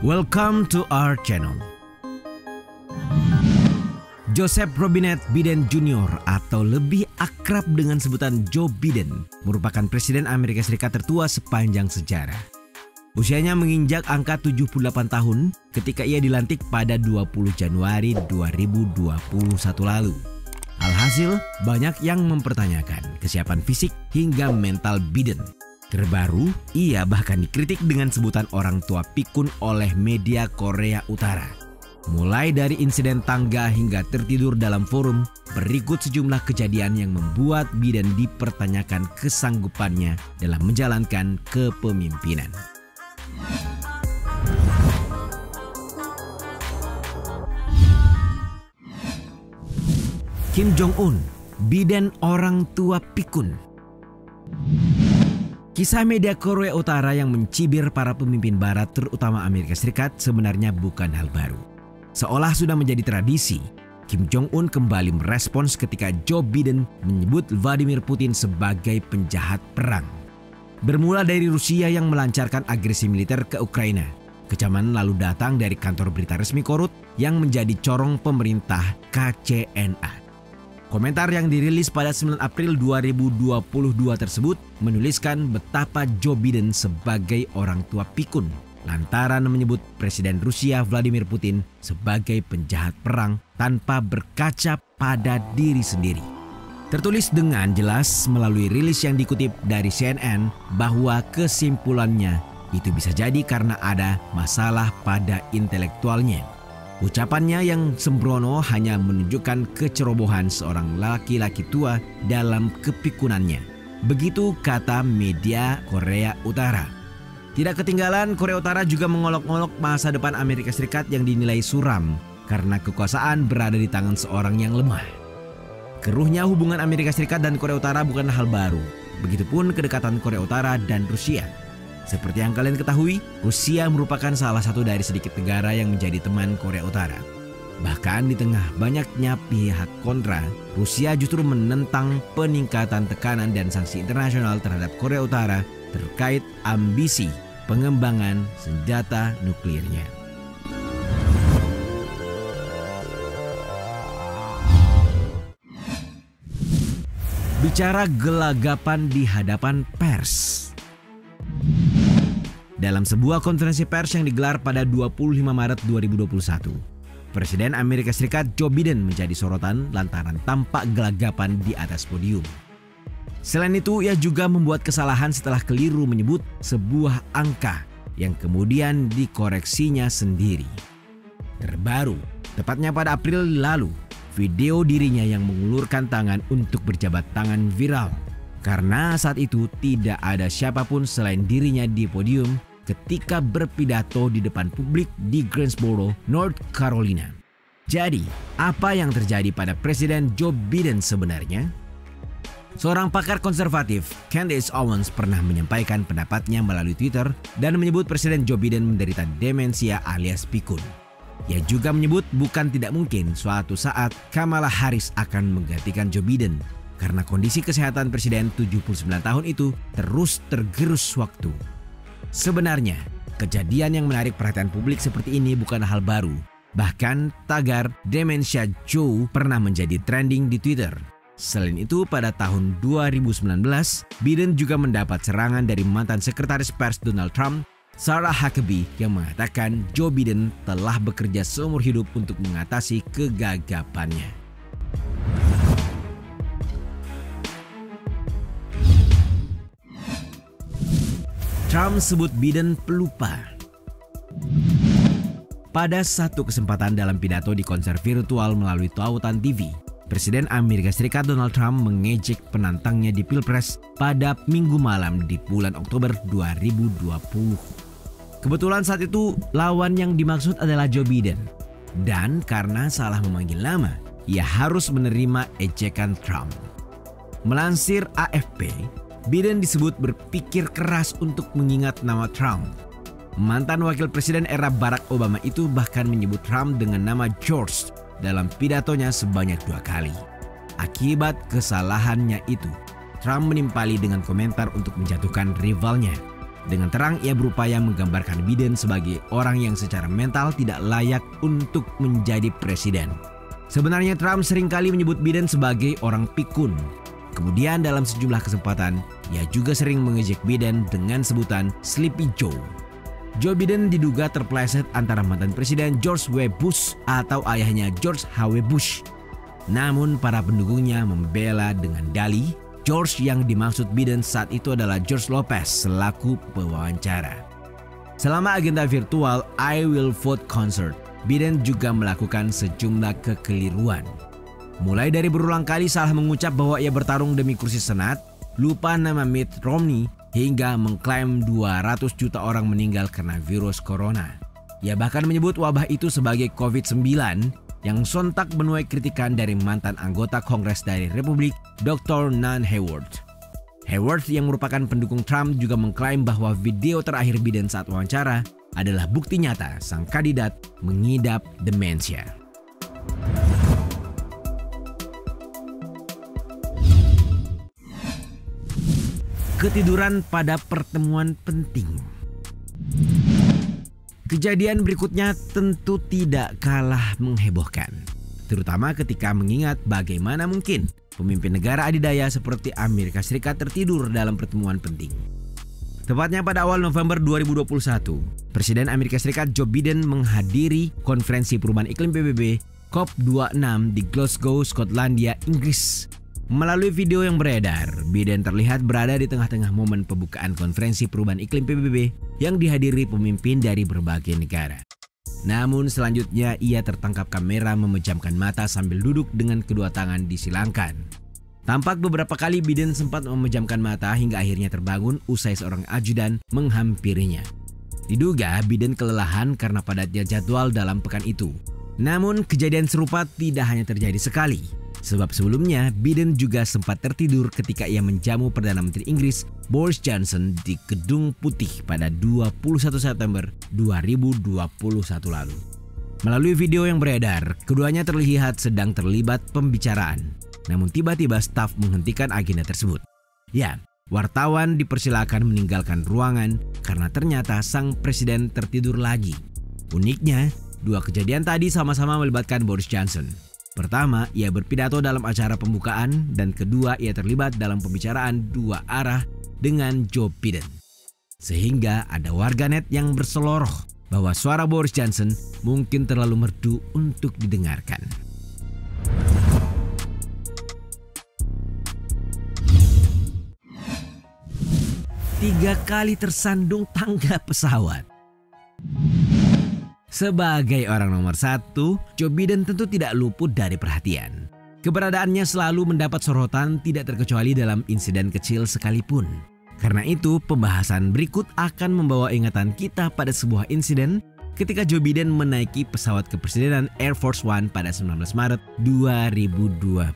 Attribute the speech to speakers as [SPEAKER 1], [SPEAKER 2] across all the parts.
[SPEAKER 1] Welcome to our channel. Joseph Robinette Biden Jr. atau lebih akrab dengan sebutan Joe Biden merupakan Presiden Amerika Serikat tertua sepanjang sejarah. Usianya menginjak angka 78 tahun ketika ia dilantik pada 20 Januari 2021 lalu. Alhasil, banyak yang mempertanyakan kesiapan fisik hingga mental Biden. Terbaru, ia bahkan dikritik dengan sebutan orang tua pikun oleh media Korea Utara. Mulai dari insiden tangga hingga tertidur dalam forum, berikut sejumlah kejadian yang membuat Biden dipertanyakan kesanggupannya dalam menjalankan kepemimpinan. Kim Jong-un, Biden orang tua pikun. Kisah media Korea Utara yang mencibir para pemimpin barat terutama Amerika Serikat sebenarnya bukan hal baru. Seolah sudah menjadi tradisi, Kim Jong-un kembali merespons ketika Joe Biden menyebut Vladimir Putin sebagai penjahat perang. Bermula dari Rusia yang melancarkan agresi militer ke Ukraina, kecaman lalu datang dari kantor berita resmi Korut yang menjadi corong pemerintah KCNA. Komentar yang dirilis pada 9 April 2022 tersebut menuliskan betapa Joe Biden sebagai orang tua pikun lantaran menyebut Presiden Rusia Vladimir Putin sebagai penjahat perang tanpa berkaca pada diri sendiri. Tertulis dengan jelas melalui rilis yang dikutip dari CNN bahwa kesimpulannya itu bisa jadi karena ada masalah pada intelektualnya. Ucapannya yang sembrono hanya menunjukkan kecerobohan seorang laki-laki tua dalam kepikunannya. Begitu kata media Korea Utara. Tidak ketinggalan, Korea Utara juga mengolok-olok masa depan Amerika Serikat yang dinilai suram karena kekuasaan berada di tangan seorang yang lemah. Keruhnya hubungan Amerika Serikat dan Korea Utara bukan hal baru. Begitupun kedekatan Korea Utara dan Rusia. Seperti yang kalian ketahui, Rusia merupakan salah satu dari sedikit negara yang menjadi teman Korea Utara. Bahkan di tengah banyaknya pihak kontra, Rusia justru menentang peningkatan tekanan dan sanksi internasional terhadap Korea Utara terkait ambisi pengembangan senjata nuklirnya. Bicara gelagapan di hadapan pers. Dalam sebuah konferensi pers yang digelar pada 25 Maret 2021, Presiden Amerika Serikat Joe Biden menjadi sorotan lantaran tampak gelagapan di atas podium. Selain itu, ia juga membuat kesalahan setelah keliru menyebut sebuah angka yang kemudian dikoreksinya sendiri. Terbaru, tepatnya pada April lalu, video dirinya yang mengulurkan tangan untuk berjabat tangan viral. Karena saat itu tidak ada siapapun selain dirinya di podium ketika berpidato di depan publik di Greensboro, North Carolina. Jadi, apa yang terjadi pada Presiden Joe Biden sebenarnya? Seorang pakar konservatif, Candace Owens, pernah menyampaikan pendapatnya melalui Twitter dan menyebut Presiden Joe Biden menderita demensia alias pikun. Ia juga menyebut bukan tidak mungkin suatu saat Kamala Harris akan menggantikan Joe Biden karena kondisi kesehatan Presiden 79 tahun itu terus tergerus waktu. Sebenarnya, kejadian yang menarik perhatian publik seperti ini bukan hal baru. Bahkan tagar Dementia Joe pernah menjadi trending di Twitter. Selain itu, pada tahun 2019, Biden juga mendapat serangan dari mantan sekretaris pers Donald Trump, Sarah Huckabee, yang mengatakan Joe Biden telah bekerja seumur hidup untuk mengatasi kegagapannya. Trump sebut Biden pelupa. Pada satu kesempatan dalam pidato di konser virtual melalui tautan TV, Presiden Amerika Serikat Donald Trump mengejek penantangnya di Pilpres pada Minggu malam di bulan Oktober 2020. Kebetulan saat itu lawan yang dimaksud adalah Joe Biden. Dan karena salah memanggil nama, ia harus menerima ejekan Trump. Melansir AFP, Biden disebut berpikir keras untuk mengingat nama Trump. Mantan wakil presiden era Barack Obama itu bahkan menyebut Trump dengan nama George dalam pidatonya sebanyak 2 kali. Akibat kesalahannya itu, Trump menimpali dengan komentar untuk menjatuhkan rivalnya. Dengan terang ia berupaya menggambarkan Biden sebagai orang yang secara mental tidak layak untuk menjadi presiden. Sebenarnya Trump seringkali menyebut Biden sebagai orang pikun. Kemudian dalam sejumlah kesempatan, ia juga sering mengejek Biden dengan sebutan Sleepy Joe. Joe Biden diduga terpeleset antara mantan presiden George W. Bush atau ayahnya George H.W. Bush. Namun para pendukungnya membela dengan dalih George yang dimaksud Biden saat itu adalah George Lopez selaku pewawancara. Selama agenda virtual I Will Vote Concert, Biden juga melakukan sejumlah kekeliruan. Mulai dari berulang kali salah mengucap bahwa ia bertarung demi kursi Senat, lupa nama Mitt Romney, hingga mengklaim 200 juta orang meninggal karena virus corona. Ia bahkan menyebut wabah itu sebagai COVID-19 yang sontak menuai kritikan dari mantan anggota Kongres dari Republik, Dr. Nan Hayward. Hayward yang merupakan pendukung Trump juga mengklaim bahwa video terakhir Biden saat wawancara adalah bukti nyata sang kandidat mengidap demensia. Ketiduran pada pertemuan penting. Kejadian berikutnya tentu tidak kalah menghebohkan, terutama ketika mengingat bagaimana mungkin pemimpin negara adidaya seperti Amerika Serikat tertidur dalam pertemuan penting. Tepatnya pada awal November 2021, Presiden Amerika Serikat Joe Biden menghadiri konferensi perubahan iklim PBB COP26 di Glasgow, Skotlandia, Inggris. Melalui video yang beredar, Biden terlihat berada di tengah-tengah momen pembukaan konferensi perubahan iklim PBB yang dihadiri pemimpin dari berbagai negara. Namun selanjutnya ia tertangkap kamera memejamkan mata sambil duduk dengan kedua tangan disilangkan. Tampak beberapa kali Biden sempat memejamkan mata hingga akhirnya terbangun usai seorang ajudan menghampirinya. Diduga Biden kelelahan karena padatnya jadwal dalam pekan itu. Namun kejadian serupa tidak hanya terjadi sekali. Sebab sebelumnya Biden juga sempat tertidur ketika ia menjamu Perdana Menteri Inggris Boris Johnson di Gedung Putih pada 21 September 2021 lalu. Melalui video yang beredar, keduanya terlihat sedang terlibat pembicaraan. Namun tiba-tiba staf menghentikan agenda tersebut. Ya, wartawan dipersilakan meninggalkan ruangan karena ternyata sang presiden tertidur lagi. Uniknya, dua kejadian tadi sama-sama melibatkan Boris Johnson. Pertama, ia berpidato dalam acara pembukaan dan kedua, ia terlibat dalam pembicaraan dua arah dengan Joe Biden. Sehingga ada warganet yang berseloroh bahwa suara Boris Johnson mungkin terlalu merdu untuk didengarkan. Tiga kali tersandung tangga pesawat. Sebagai orang nomor satu, Joe Biden tentu tidak luput dari perhatian. Keberadaannya selalu mendapat sorotan tidak terkecuali dalam insiden kecil sekalipun. Karena itu, pembahasan berikut akan membawa ingatan kita pada sebuah insiden ketika Joe Biden menaiki pesawat kepresidenan Air Force One pada 19 Maret 2021.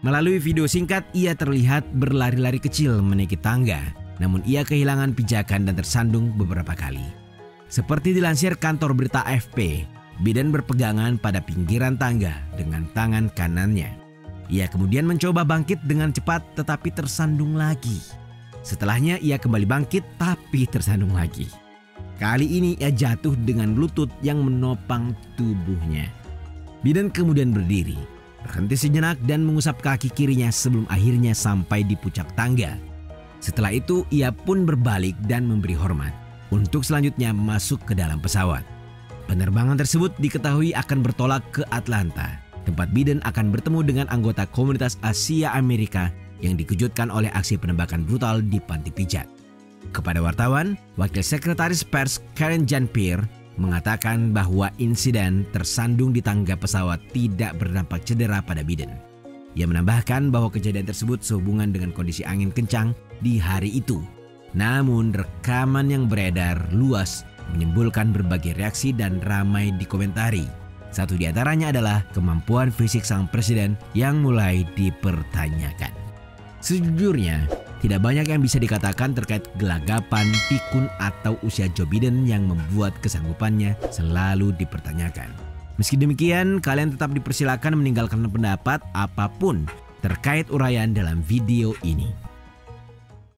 [SPEAKER 1] Melalui video singkat, ia terlihat berlari-lari kecil menaiki tangga, namun ia kehilangan pijakan dan tersandung beberapa kali. Seperti dilansir kantor berita AFP, Biden berpegangan pada pinggiran tangga dengan tangan kanannya. Ia kemudian mencoba bangkit dengan cepat tetapi tersandung lagi. Setelahnya ia kembali bangkit tapi tersandung lagi. Kali ini ia jatuh dengan lutut yang menopang tubuhnya. Biden kemudian berdiri, berhenti sejenak dan mengusap kaki kirinya sebelum akhirnya sampai di puncak tangga. Setelah itu ia pun berbalik dan memberi hormat untuk selanjutnya masuk ke dalam pesawat. Penerbangan tersebut diketahui akan bertolak ke Atlanta, tempat Biden akan bertemu dengan anggota komunitas Asia Amerika yang dikejutkan oleh aksi penembakan brutal di panti pijat. Kepada wartawan, Wakil Sekretaris Pers Karen Jean-Pierre mengatakan bahwa insiden tersandung di tangga pesawat tidak berdampak cedera pada Biden. Ia menambahkan bahwa kejadian tersebut sehubungan dengan kondisi angin kencang di hari itu. Namun rekaman yang beredar luas menimbulkan berbagai reaksi dan ramai dikomentari. Satu di antaranya adalah kemampuan fisik sang presiden yang mulai dipertanyakan. Sejujurnya, tidak banyak yang bisa dikatakan terkait gelagapan, pikun atau usia Joe Biden yang membuat kesanggupannya selalu dipertanyakan. Meski demikian, kalian tetap dipersilakan meninggalkan pendapat apapun terkait uraian dalam video ini.